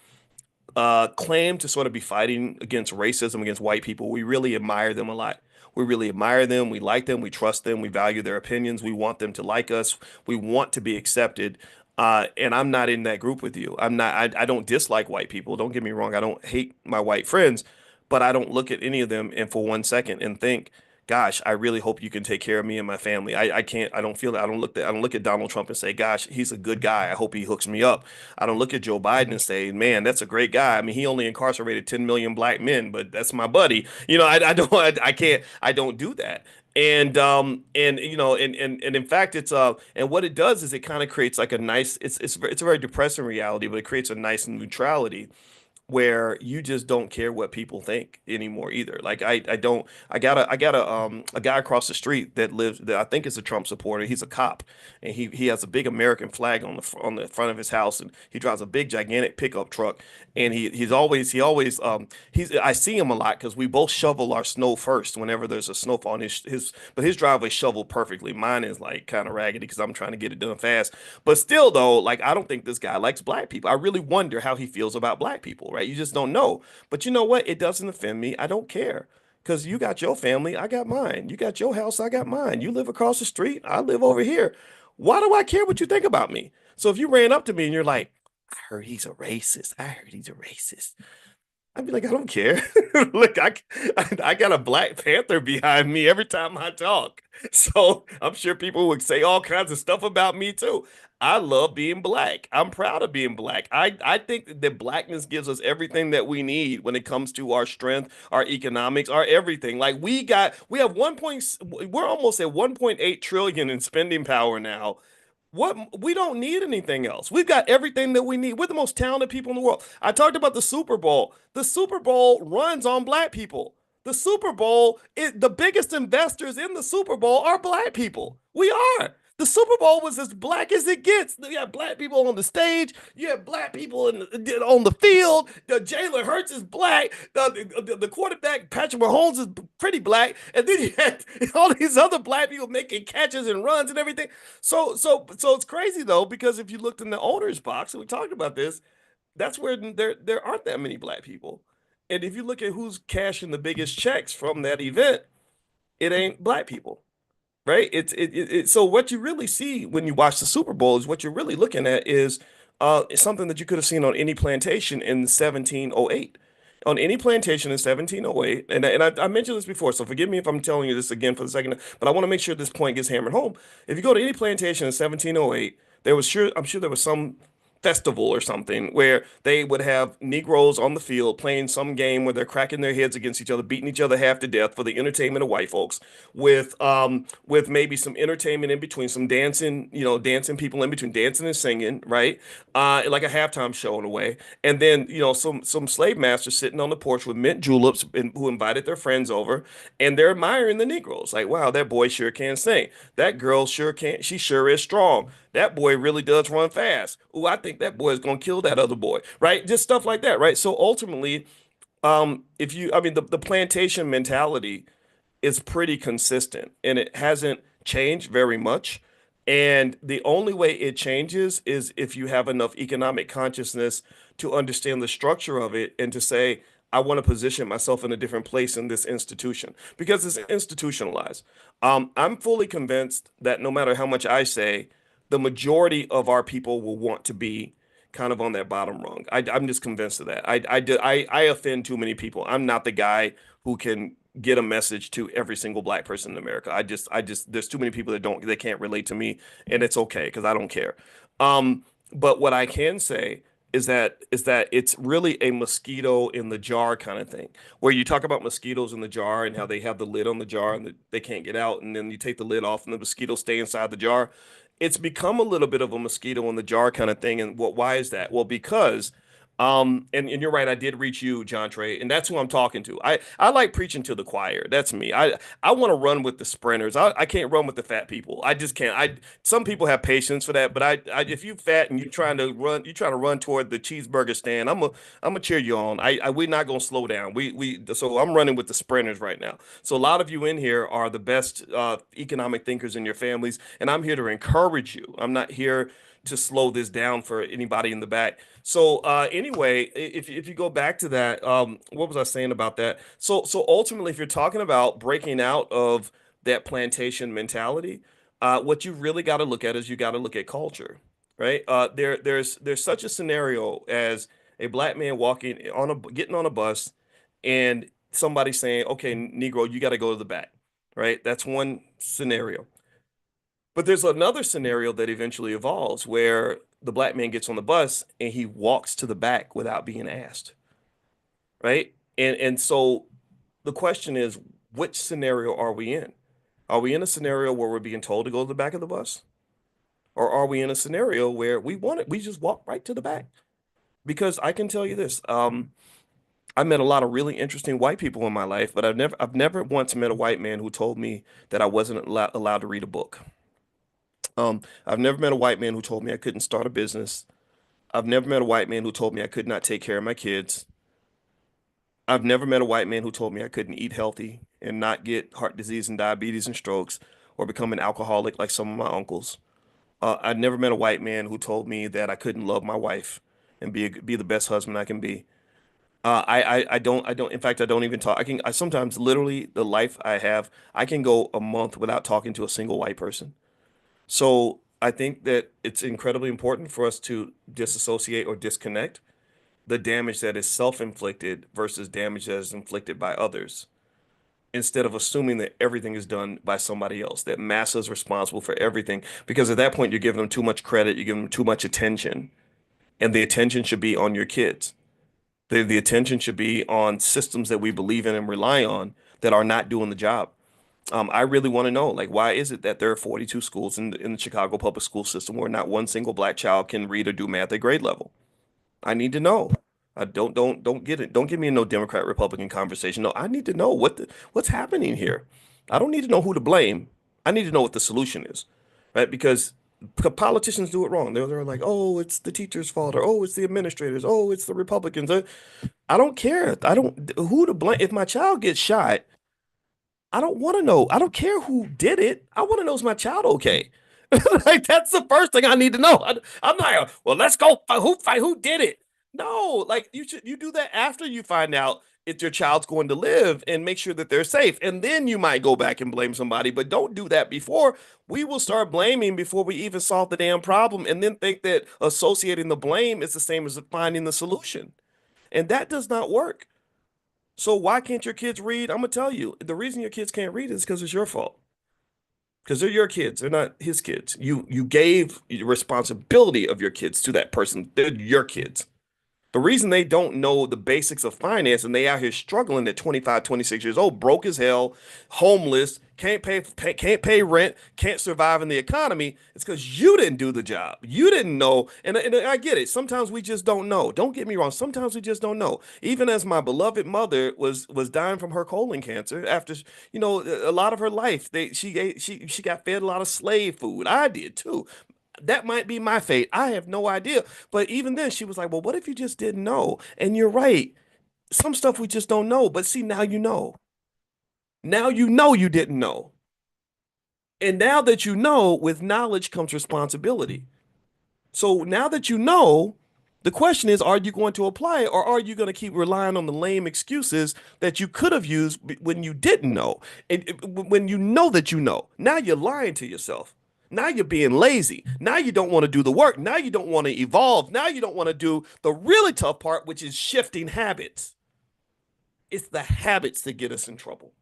claim to sort of be fighting against racism against white people, we really admire them a lot. We really admire them. We like them. We trust them. We value their opinions. We want them to like us. We want to be accepted. And I'm not in that group with you. I'm not. I don't dislike white people. Don't get me wrong. I don't hate my white friends, but I don't look at any of them and for 1 second and think, gosh, I really hope you can take care of me and my family. I can't, I don't feel that. I don't look at Donald Trump and say, gosh, he's a good guy. I hope he hooks me up. I don't look at Joe Biden and say, man, that's a great guy. I mean, he only incarcerated 10 million black men, but that's my buddy. I don't, I can't, I don't do that. And and in fact and what it does is it kind of creates like a nice it's a very depressing reality, but it creates a nice neutrality where you just don't care what people think anymore either. Like I don't I got a guy across the street that lives that I think is a Trump supporter. He's a cop and he has a big American flag on on the front of his house, and he drives a big gigantic pickup truck, and he always he's I see him a lot because we both shovel our snow first whenever there's a snowfall, and his driveway shoveled perfectly. Mine is like kind of raggedy because I'm trying to get it done fast. But still, though, like I don't think this guy likes black people. I really wonder how he feels about black people, right? You just don't know. But you know what? It doesn't offend me. I don't care. Because you got your family, I got mine. You got your house, I got mine. You live across the street, I live over here. Why do I care what you think about me? So if you ran up to me and you're like, I heard he's a racist. I heard he's a racist. I'd be like, I don't care. Look, I got a Black Panther behind me every time I talk. So I'm sure people would say all kinds of stuff about me too. I love being black. I'm proud of being black. I think that blackness gives us everything that we need when it comes to our strength, our economics, our everything. Like we have we're almost at 1.8 trillion in spending power now. What we don't need anything else. We've got everything that we need. We're the most talented people in the world. I talked about the Super Bowl. The Super Bowl runs on black people. The Super Bowl, the biggest investors in the Super Bowl are black people. We are. The Super Bowl was as black as it gets. You have black people on the stage. You have black people on the field. Jalen Hurts is black. The quarterback Patrick Mahomes is pretty black. And then you had all these other black people making catches and runs and everything. So it's crazy though, because if you looked in the owner's box, and we talked about this, that's where there aren't that many black people. And if you look at who's cashing the biggest checks from that event, it ain't black people, right? So what you really see when you watch the Super Bowl is what you're really looking at is something that you could have seen on any plantation in 1708. On any plantation in 1708, and I mentioned this before, so forgive me if I'm telling you this again for the second, but I want to make sure this point gets hammered home. If you go to any plantation in 1708, I'm sure there was some festival or something where they would have Negroes on the field playing some game where they're cracking their heads against each other, beating each other half to death for the entertainment of white folks, with maybe some entertainment in between, some dancing, dancing people in between, dancing and singing, right? Like a halftime show in a way. And then, some slave masters sitting on the porch with mint juleps who invited their friends over, and they're admiring the Negroes. Like, wow, that boy sure can sing. That girl sure can, she sure is strong. That boy really does run fast. Ooh, I think that boy is gonna kill that other boy, right? Just stuff like that, right? So ultimately, if you, I mean, the plantation mentality is pretty consistent and it hasn't changed very much. And the only way it changes is if you have enough economic consciousness to understand the structure of it and to say, I want to position myself in a different place in this institution because it's institutionalized. I'm fully convinced that no matter how much I say, the majority of our people will want to be kind of on that bottom rung. I'm just convinced of that. I offend too many people. I'm not the guy who can get a message to every single black person in America. There's too many people they can't relate to me, and it's okay because I don't care. But what I can say is that it's really a mosquito in the jar kind of thing, where you talk about mosquitoes in the jar and how they have the lid on the jar and they can't get out, and then you take the lid off and the mosquitoes stay inside the jar. It's become a little bit of a mosquito in the jar kind of thing. And why is that? Well, because and you're right, I did reach you, John Trey, and that's who I'm talking to. I like preaching to the choir. That's me. I want to run with the sprinters. I can't run with the fat people. I just can't. Some people have patience for that, but if you fat and you're trying to run toward the cheeseburger stand, I'm gonna cheer you on. We're not gonna slow down. So I'm running with the sprinters right now. So a lot of you in here are the best economic thinkers in your families, and I'm here to encourage you. I'm not here to slow this down for anybody in the back. So anyway, if you go back to that, what was I saying about that? So ultimately, if you're talking about breaking out of that plantation mentality, what you really got to look at is you got to look at culture, right? There's such a scenario as a black man getting on a bus, and somebody saying, "Okay, Negro, you got to go to the back." right? That's one scenario. But there's another scenario that eventually evolves where the black man gets on the bus and he walks to the back without being asked, right? And so the question is, which scenario are we in? Are we in a scenario where we're being told to go to the back of the bus? Or are we in a scenario where we want it, we just walk right to the back? Because I can tell you this, I met a lot of really interesting white people in my life, but I've never once met a white man who told me that I wasn't allowed to read a book. I've never met a white man who told me I couldn't start a business. I've never met a white man who told me I could not take care of my kids. I've never met a white man who told me I couldn't eat healthy and not get heart disease and diabetes and strokes or become an alcoholic like some of my uncles. I've never met a white man who told me that I couldn't love my wife and be the best husband I can be. I don't. In fact, I don't even talk. I sometimes literally the life I have, I can go a month without talking to a single white person. So I think that it's incredibly important for us to disassociate or disconnect the damage that is self-inflicted versus damage that is inflicted by others, instead of assuming that everything is done by somebody else, that massa is responsible for everything. Because at that point, you're giving them too much credit, you're giving them too much attention, and the attention should be on your kids. The attention should be on systems that we believe in and rely on that are not doing the job. I really want to know, like, why is it that there are 42 schools in the Chicago public school system where not one single black child can read or do math at grade level? I need to know. I don't get it. Don't get me in no Democrat Republican conversation. No, I need to know what's happening here. I don't need to know who to blame. I need to know what the solution is, right? Because politicians do it wrong. They're like, oh, it's the teacher's fault, or oh, it's the administrators, oh, it's the Republicans. I don't care. I don't who to blame. If my child gets shot, I don't want to know. I don't care who did it. I want to know, is my child okay? Like that's the first thing I need to know. I'm not. Well, let's go fight who did it. No, like you do that after you find out if your child's going to live and make sure that they're safe, and then you might go back and blame somebody. But don't do that before. We will start blaming before we even solve the damn problem, and then think that associating the blame is the same as finding the solution, and that does not work. So why can't your kids read? I'm gonna tell you, the reason your kids can't read is because it's your fault. Because they're your kids, they're not his kids. You gave the responsibility of your kids to that person. They're your kids. The reason they don't know the basics of finance and they out here struggling at 25, 26 years old, broke as hell, homeless, can't pay rent, can't survive in the economy, it's because you didn't do the job. You didn't know. And I get it. Sometimes we just don't know. Don't get me wrong. Sometimes we just don't know. Even as my beloved mother was dying from her colon cancer after, a lot of her life, she got fed a lot of slave food. I did too. That might be my fate. I have no idea. But even then, she was like, well, what if you just didn't know? And you're right. Some stuff we just don't know. But see, now you know. Now you know you didn't know. And now that you know, with knowledge comes responsibility. So now that you know, the question is, are you going to apply it or are you going to keep relying on the lame excuses that you could have used when you didn't know? And when you know that you know, now you're lying to yourself. Now you're being lazy. Now you don't want to do the work. Now you don't want to evolve. Now you don't want to do the really tough part, which is shifting habits. It's the habits that get us in trouble.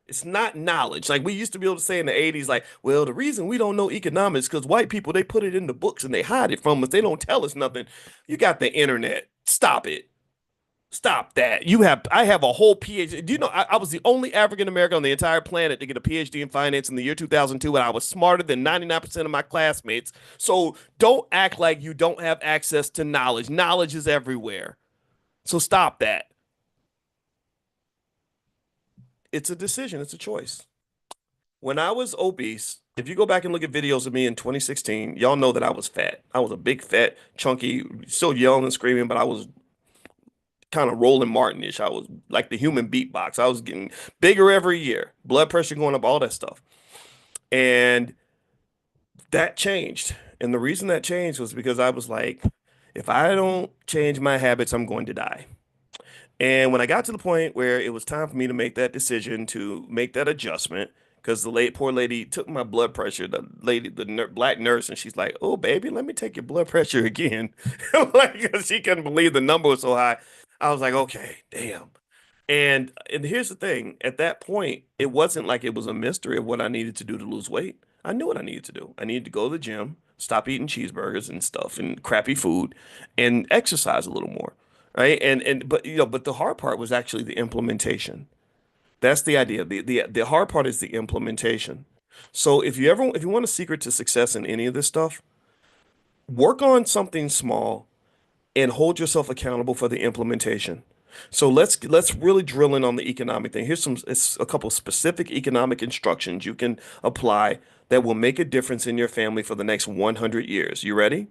It's not knowledge. Like we used to be able to say in the 80s, like, well, the reason we don't know economics because white people, they put it in the books and they hide it from us. They don't tell us nothing. You got the internet. Stop it. Stop that. I have a whole PhD. Do you know, I was the only African American on the entire planet to get a PhD in finance in the year 2002, and I was smarter than 99% of my classmates. So don't act like you don't have access to knowledge. Knowledge is everywhere. So stop that. It's a decision, it's a choice. When I was obese, if you go back and look at videos of me in 2016, y'all know that I was fat. I was a big, fat, chunky, still yelling and screaming, but I was kind of rolling Martin-ish. I was like the human beatbox. I was getting bigger every year, blood pressure going up, all that stuff. And that changed. And the reason that changed was because I was like, if I don't change my habits, I'm going to die. And when I got to the point where it was time for me to make that decision to make that adjustment, because the late poor lady took my blood pressure, the lady, black nurse, and she's like, "Oh, baby, let me take your blood pressure again," like 'cause she couldn't believe the number was so high. I was like, "Okay, damn." And here's the thing, at that point, it wasn't like it was a mystery of what I needed to do to lose weight. I knew what I needed to do. I needed to go to the gym, stop eating cheeseburgers and stuff and crappy food, and exercise a little more. Right. And but but the hard part was actually the implementation. That's the idea. The hard part is the implementation. So if you want a secret to success in any of this stuff, work on something small and hold yourself accountable for the implementation. So let's really drill in on the economic thing. Here's it's a couple specific economic instructions you can apply that will make a difference in your family for the next 100 years. You ready?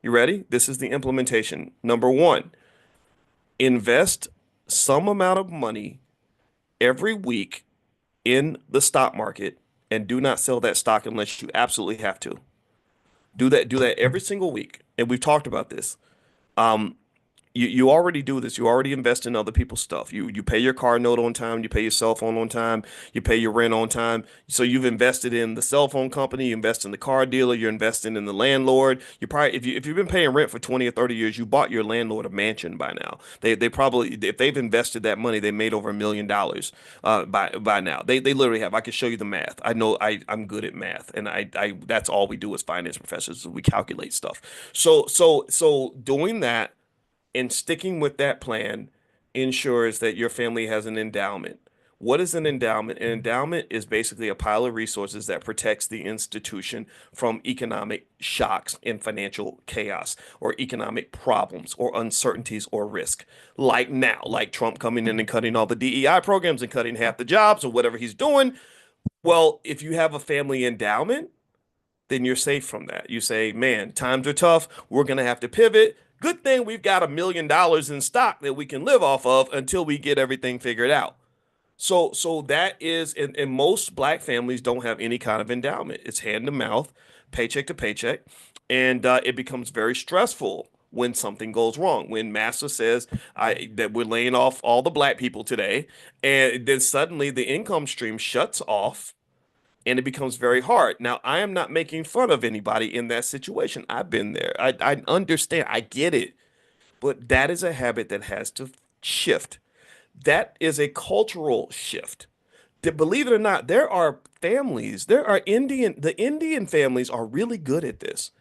You ready? This is the implementation. Number one, invest some amount of money every week in the stock market and do not sell that stock unless you absolutely have to. Do that every single week. And we've talked about this. Um, you already do this. You already invest in other people's stuff. You pay your car note on time. You pay your cell phone on time. You pay your rent on time. So you've invested in the cell phone company. You invest in the car dealer. You're investing in the landlord. You probably if you've been paying rent for 20 or 30 years, you bought your landlord a mansion by now. They probably if they've invested that money, they made over $1 million by now. They literally have. I can show you the math. I know I'm good at math, and I that's all we do as finance professors. We calculate stuff. So doing that and sticking with that plan ensures that your family has an endowment. What is an endowment? An endowment is basically a pile of resources that protects the institution from economic shocks and financial chaos or economic problems or uncertainties or risk. Like now, like Trump coming in and cutting all the DEI programs and cutting half the jobs or whatever he's doing. Well, if you have a family endowment, then you're safe from that. You say, man, times are tough. We're going to have to pivot. Good thing we've got $1 million in stock that we can live off of until we get everything figured out. So that is, and most black families don't have any kind of endowment. It's hand to mouth, paycheck to paycheck, and it becomes very stressful when something goes wrong. When Massa says that we're laying off all the black people today, and then suddenly the income stream shuts off and it becomes very hard. Now, I am not making fun of anybody in that situation. I've been there. I understand. I get it. But that is a habit that has to shift. That is a cultural shift. Believe it or not, there are families, the Indian families are really good at this.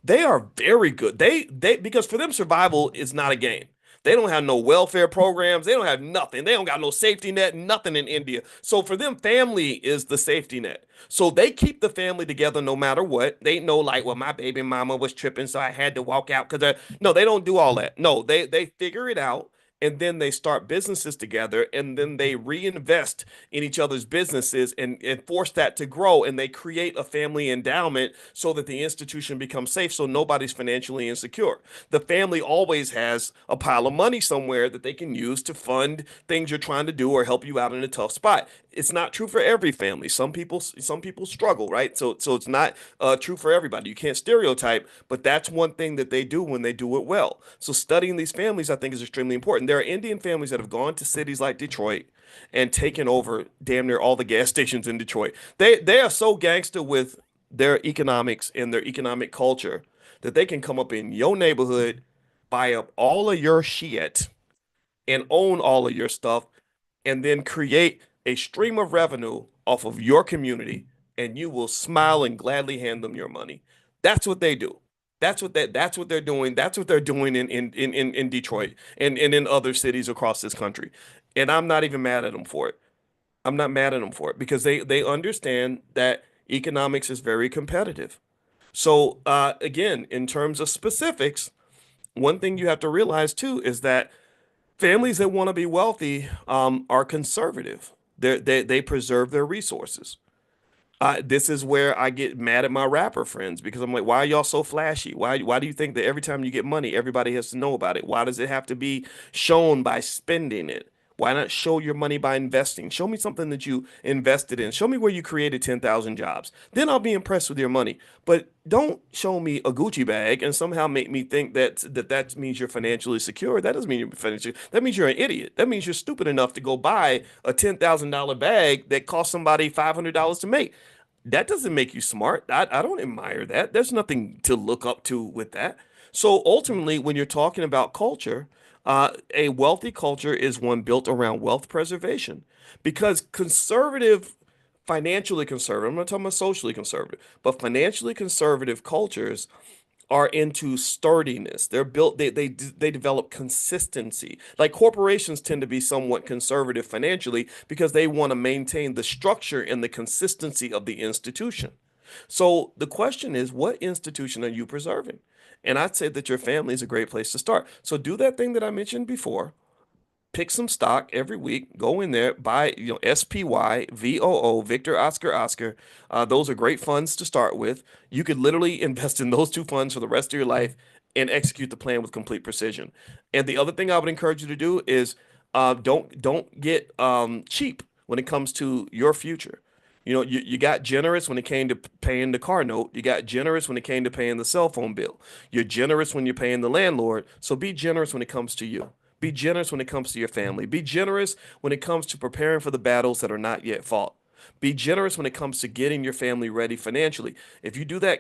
They are very good. They because for them survival is not a game. They don't have no welfare programs. They don't have nothing. They don't got no safety net, nothing in India. So for them, family is the safety net. So they keep the family together no matter what. They know like, well, my baby mama was tripping, so I had to walk out because no, they don't do all that. No, they figure it out and then they start businesses together and then they reinvest in each other's businesses and force that to grow and they create a family endowment so that the institution becomes safe so nobody's financially insecure. The family always has a pile of money somewhere that they can use to fund things you're trying to do or help you out in a tough spot. It's not true for every family. Some people struggle, right? So it's not true for everybody. You can't stereotype, but that's one thing that they do when they do it well. So studying these families, I think, is extremely important. There are Indian families that have gone to cities like Detroit and taken over damn near all the gas stations in Detroit. They are so gangster with their economics and their economic culture that they can come up in your neighborhood, buy up all of your shit, and own all of your stuff and then create a stream of revenue off of your community and you will smile and gladly hand them your money. That's what they do. That's what they're doing. That's what they're doing in Detroit and in other cities across this country. And I'm not even mad at them for it. I'm not mad at them for it because they understand that economics is very competitive. So again, in terms of specifics, one thing you have to realize too is that families that want to be wealthy are conservative. They preserve their resources. This is where I get mad at my rapper friends because I'm like, why are y'all so flashy? Why do you think that every time you get money, everybody has to know about it? Why does it have to be shown by spending it? Why not show your money by investing? Show me something that you invested in. Show me where you created 10,000 jobs. Then I'll be impressed with your money. But don't show me a Gucci bag and somehow make me think that means you're financially secure. That doesn't mean you're financially. That means you're an idiot. That means you're stupid enough to go buy a $10,000 bag that cost somebody $500 to make. That doesn't make you smart. I don't admire that. There's nothing to look up to with that. So ultimately, when you're talking about culture, A wealthy culture is one built around wealth preservation because financially conservative, I'm not talking about socially conservative, but financially conservative cultures are into sturdiness. They develop consistency. Like corporations tend to be somewhat conservative financially because they want to maintain the structure and the consistency of the institution. So the question is, what institution are you preserving? And I'd say that your family is a great place to start. So do that thing that I mentioned before, pick some stock every week, go in there, buy, SPY, VOO, Victor, Oscar, Oscar. Those are great funds to start with. You could literally invest in those two funds for the rest of your life and execute the plan with complete precision. And the other thing I would encourage you to do is don't get cheap when it comes to your future. You got generous when it came to paying the car note. You got generous when it came to paying the cell phone bill. You're generous when you're paying the landlord. So be generous when it comes to you. Be generous when it comes to your family. Be generous when it comes to preparing for the battles that are not yet fought. Be generous when it comes to getting your family ready financially. If you do that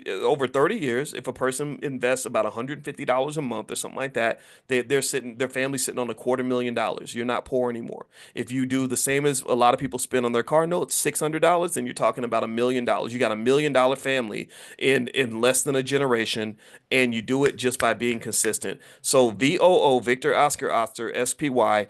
over 30 years, if a person invests about $150 a month or something like that, their family's sitting on $250,000. You're not poor anymore. If you do the same as a lot of people spend on their car notes, $600, then you're talking about $1 million. You got $1 million family in less than a generation, and you do it just by being consistent. So VOO, Victor Oscar Oscar, SPY.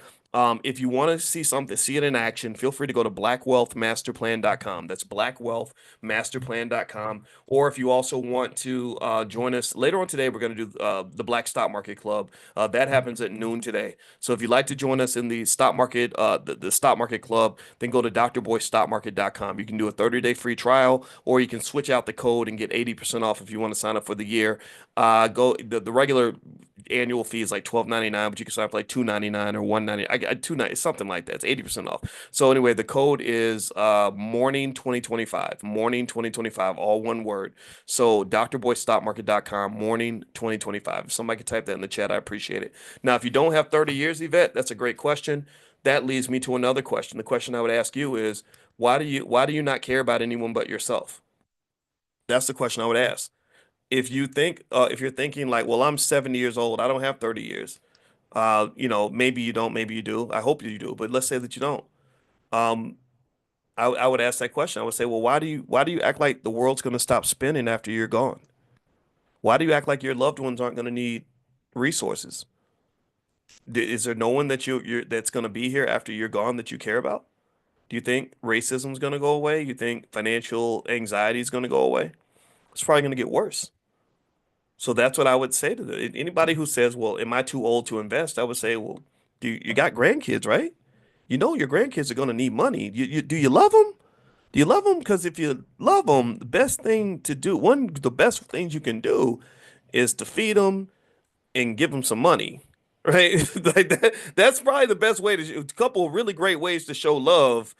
If you want to see something, see it in action, feel free to go to blackwealthmasterplan.com. That's blackwealthmasterplan.com. Or if you also want to join us later on today, we're going to do the Black Stock Market Club. That happens at noon today. So if you'd like to join us in the stock market, the stock market club, then go to drboystockmarket.com. You can do a 30-day free trial, or you can switch out the code and get 80% off if you want to sign up for the year. Go the regular annual fee is like $12.99, but you can sign up for like $2.99 or $1.99. I $2.99, something like that. It's 80% off. So anyway, the code is morning 2025. Morning 2025, all one word. So drboystockmarket.com, morning 2025. If somebody could type that in the chat, I appreciate it. Now, if you don't have 30 years, Yvette, that's a great question. That leads me to another question. The question I would ask you is, why do you not care about anyone but yourself? That's the question I would ask. If you're thinking like, well, I'm 70 years old, I don't have 30 years. Maybe you don't, maybe you do. I hope you do, but let's say that you don't. Um, I would ask that question. I would say, well, why do you act like the world's going to stop spinning after you're gone? Why do you act like your loved ones aren't going to need resources? Is there no one that's going to be here after you're gone that you care about? Do you think racism's going to go away? You think financial anxiety is going to go away? It's probably going to get worse. So that's what I would say to anybody who says, "Well, am I too old to invest?" I would say, "Well, you got grandkids, right? You know your grandkids are going to need money. Do you love them? Do you love them? Because if you love them, the best thing to do, one of the best things you can do, is to feed them and give them some money, right? Like that's probably the best way to, a couple of really great ways to show love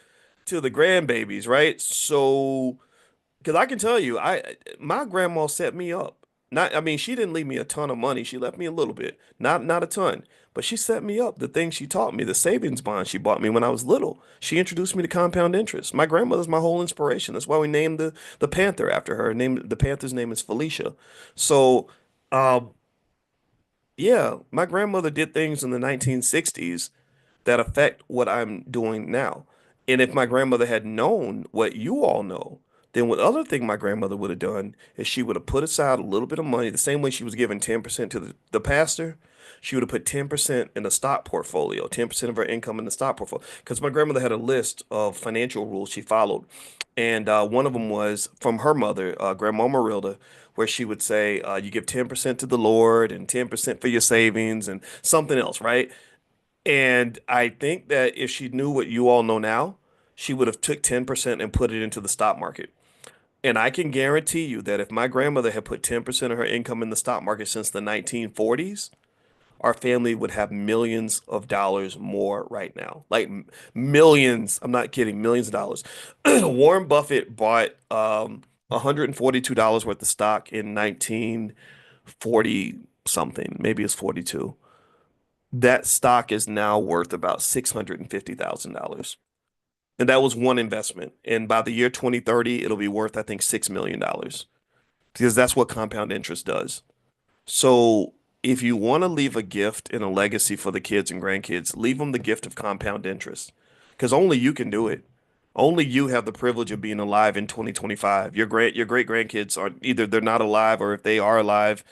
to the grandbabies, right? So. Because I can tell you, my grandma set me up. Not, I mean, she didn't leave me a ton of money. She left me a little bit, not a ton, but she set me up. The things she taught me, the savings bond she bought me when I was little. She introduced me to compound interest. My grandmother's my whole inspiration. That's why we named the panther after her. The panther's name is Felicia. So, um, yeah, my grandmother did things in the 1960s that affect what I'm doing now. And if my grandmother had known what you all know, then what other thing my grandmother would have done is she would have put aside a little bit of money, the same way she was giving 10% to the pastor. She would have put 10% in the stock portfolio, 10% of her income in the stock portfolio. Because my grandmother had a list of financial rules she followed. And one of them was from her mother, Grandma Marilda, where she would say, you give 10% to the Lord and 10% for your savings and something else, right? And I think that if she knew what you all know now, she would have took 10% and put it into the stock market. And I can guarantee you that if my grandmother had put 10% of her income in the stock market since the 1940s, our family would have millions of dollars more right now. Like millions, I'm not kidding, millions of dollars. Warren Buffett bought $142 worth of stock in 1940 something, maybe it's 42. That stock is now worth about $650,000. And that was one investment. And by the year 2030, it'll be worth, I think, $6 million because that's what compound interest does. So if you want to leave a gift and a legacy for the kids and grandkids, leave them the gift of compound interest because only you can do it. Only you have the privilege of being alive in 2025. Your great grandkids are either they're not alive, or if they are alive,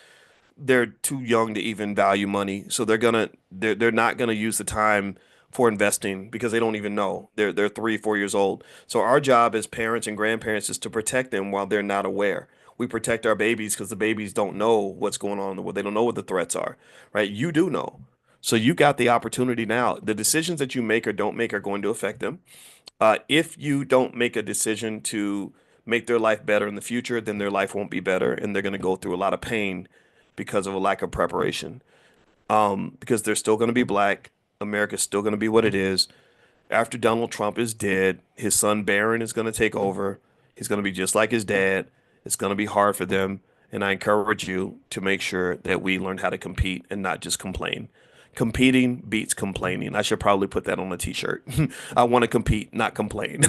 they're too young to even value money. So they're not gonna use the time for investing because they don't even know. They're 3, 4 years old. So our job as parents and grandparents is to protect them while they're not aware. We protect our babies because the babies don't know what's going on in the world. They don't know what the threats are, right? You do know. So you got the opportunity now. The decisions that you make or don't make are going to affect them. If you don't make a decision to make their life better in the future, then their life won't be better, and they're going to go through a lot of pain because of a lack of preparation. Because they're still going to be black. America's still going to be what it is. After Donald Trump is dead, his son Barron is going to take over. He's going to be just like his dad. It's going to be hard for them. And I encourage you to make sure that we learn how to compete and not just complain. Competing beats complaining. I should probably put that on a t-shirt. I want to compete, not complain.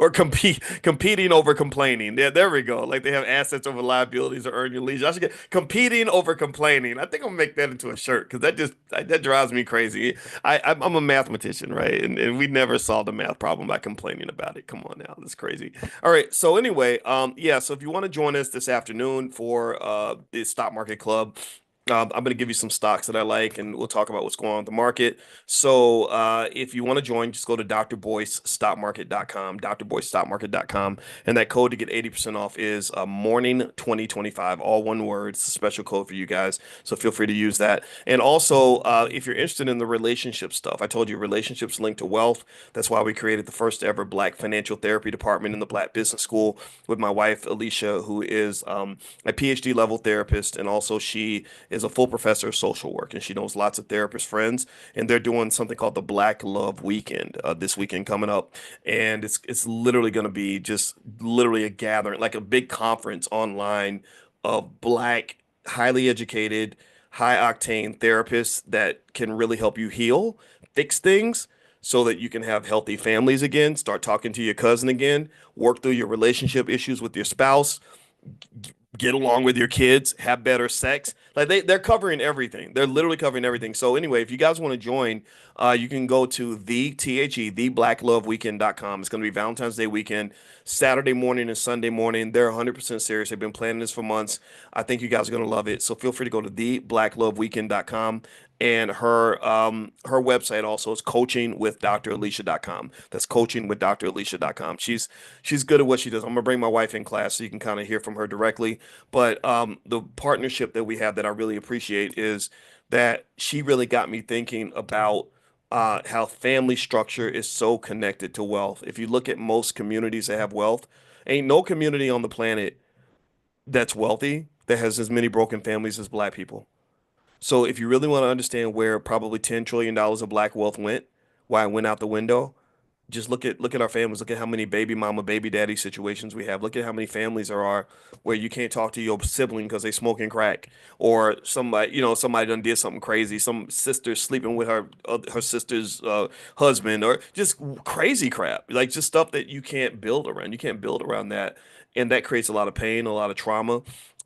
Or competing over complaining. Yeah, there we go. Like they have assets over liabilities or earn your leisure. I should get competing over complaining. I think I'm gonna make that into a shirt because that drives me crazy. I'm a mathematician, right? And we never solved a math problem by complaining about it. Come on now, that's crazy. All right. So anyway, yeah. So if you want to join us this afternoon for the stock market club, I'm going to give you some stocks that I like, and we'll talk about what's going on with the market. So, if you want to join, just go to drboycestockmarket.com, drboycestockmarket.com, and that code to get 80% off is morning 2025, all one word. It's a special code for you guys, so feel free to use that. And also, if you're interested in the relationship stuff, I told you relationships linked to wealth. That's why we created the first ever Black financial therapy department in the Black Business School with my wife Alicia, who is a PhD level therapist, and also she is a full professor of social work, and she knows lots of therapist friends, and they're doing something called the Black Love Weekend this weekend coming up, and it's literally going to be just literally a gathering, like a big conference online of Black, highly educated, high octane therapists that can really help you heal, fix things. So that you can have healthy families again, start talking to your cousin again, work through your relationship issues with your spouse, get along with your kids, have better sex. Like they're covering everything. They're literally covering everything. So anyway, if you guys want to join, you can go to theblackloveweekend.com. It's going to be Valentine's Day weekend, Saturday morning and Sunday morning. They're 100% serious. They've been planning this for months. I think you guys are going to love it. So feel free to go to theblackloveweekend.com. And her website also is coachingwithdralicia.com. That's coachingwithdralicia.com. She's good at what she does. I'm gonna bring my wife in class so you can kind of hear from her directly. But the partnership that we have that I really appreciate is that she really got me thinking about how family structure is so connected to wealth. If you look at most communities that have wealth, ain't no community on the planet that's wealthy that has as many broken families as black people. So if you really want to understand where probably $10 trillion of black wealth went, why it went out the window, just look at our families. Look at how many baby mama, baby daddy situations we have. Look at how many families there are where you can't talk to your sibling because they smoking crack, or somebody done did something crazy. Some sister sleeping with her sister's husband, or just crazy crap. Like just stuff that you can't build around. You can't build around that, and that creates a lot of pain, a lot of trauma,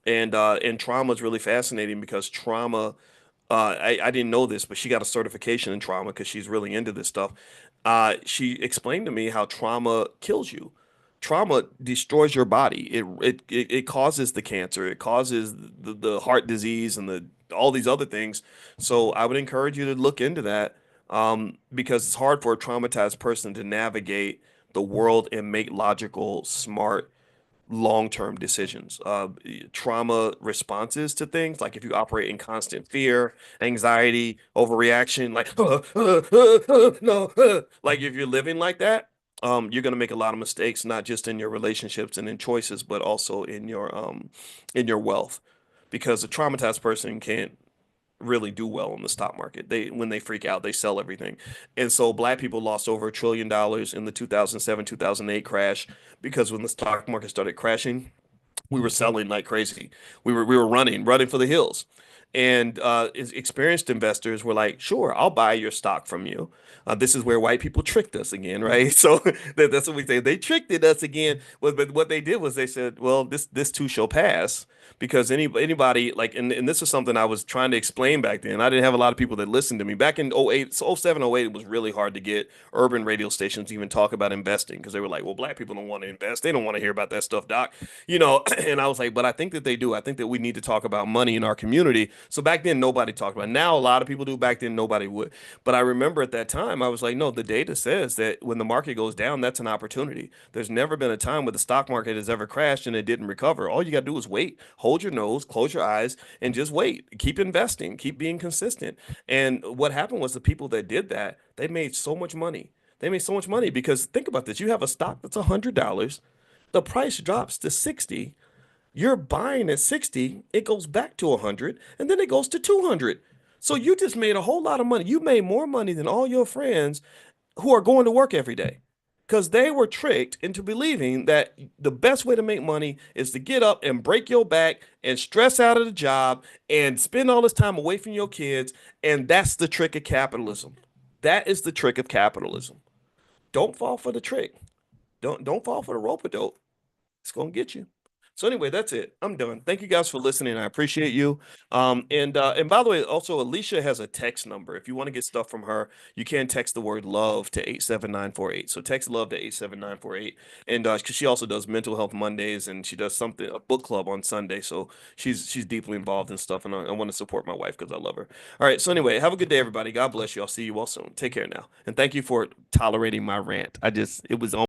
and trauma is really fascinating because trauma. I didn't know this, but she got a certification in trauma because she's really into this stuff. She explained to me how trauma kills you. Trauma destroys your body. It causes the cancer. It causes the heart disease and the all these other things. So I would encourage you to look into that, because it's hard for a traumatized person to navigate the world and make logical, smart long-term decisions. Trauma responses to things, like if you operate in constant fear, anxiety, overreaction, like no, like if you're living like that, you're gonna make a lot of mistakes, not just in your relationships and in choices, but also in your wealth, because a traumatized person can't really do well in the stock market. When they freak out, they sell everything. And so black people lost over $1 trillion in the 2007, 2008 crash because when the stock market started crashing, we were selling like crazy. We were running for the hills. And experienced investors were like, sure, I'll buy your stock from you. This is where white people tricked us again, right? So that's what we say. They tricked us again. But what they did was they said, well, this too shall pass. Because anybody like, and this is something I was trying to explain back then. I didn't have a lot of people that listened to me. Back in '08, so '07, '08, it was really hard to get urban radio stations to even talk about investing because they were like, well, black people don't want to invest. They don't want to hear about that stuff, doc. And I was like, but I think that they do. I think that we need to talk about money in our community. So back then, nobody talked about it. Now, a lot of people do. Back then, nobody would. But I remember at that time, I was like, no, the data says that when the market goes down, that's an opportunity. There's never been a time where the stock market has ever crashed and it didn't recover. All you got to do is wait, hold your nose, close your eyes, and just wait. Keep investing, keep being consistent. And what happened was the people that did that, they made so much money. They made so much money because think about this. You have a stock that's $100. The price drops to 60. You're buying at 60, it goes back to 100, and then it goes to 200. So you just made a whole lot of money. You made more money than all your friends who are going to work every day because they were tricked into believing that the best way to make money is to get up and break your back and stress out of the job and spend all this time away from your kids. And that's the trick of capitalism. That is the trick of capitalism. Don't fall for the trick. Don't fall for the rope a dope. It's gonna get you. So anyway, that's it. I'm done. Thank you guys for listening. I appreciate you. And by the way, also Alicia has a text number. If you want to get stuff from her, you can text the word love to 87948. So text love to 87948. And because she also does mental health Mondays and she does something a book club on Sunday. So she's deeply involved in stuff, and I want to support my wife because I love her. All right. So anyway, have a good day, everybody. God bless you. I'll see you all soon. Take care now, and thank you for tolerating my rant. It was